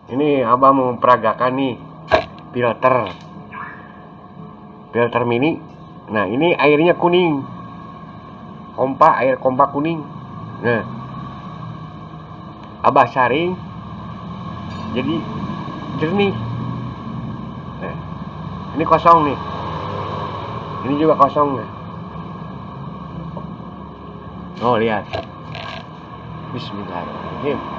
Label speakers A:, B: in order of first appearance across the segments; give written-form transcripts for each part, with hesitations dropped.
A: Ini abah mau memperagakan nih filter mini. Nah ini airnya kuning, air kompa kuning. Nah abah saring jadi jernih. Nah, ini kosong nih, ini juga kosong. Nah. Oh lihat, Bismillahirrahmanirrahim.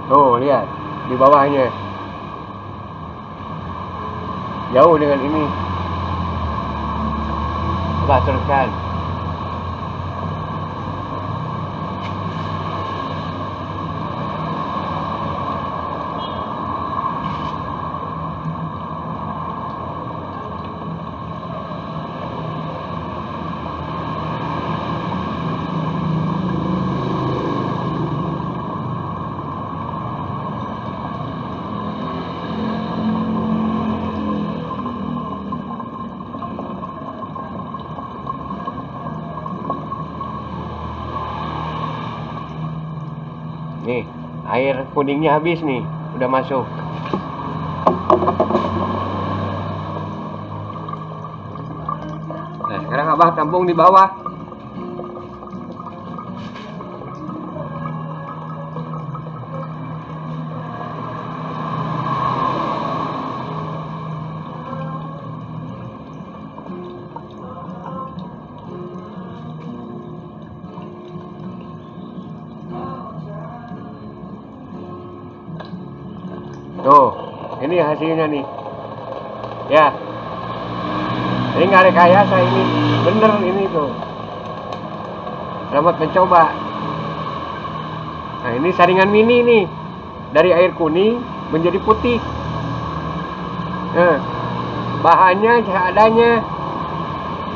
A: Tuh lihat di bawahnya jauh dengan ini. Coba teruskan. Nih, air kuningnya habis nih, udah masuk. Nah, sekarang abah tampung di bawah. Tuh, ini hasilnya nih. Ya, ini nggak rekayasa ini, bener ini tuh. Selamat mencoba. Nah ini saringan mini nih, dari air kuning menjadi putih. Nah, bahannya seadanya.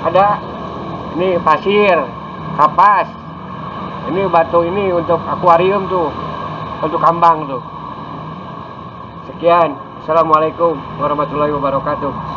A: Ada ini pasir, kapas. Ini batu ini untuk akuarium tuh, untuk kambang tuh. Sekian, assalamualaikum warahmatullahi wabarakatuh.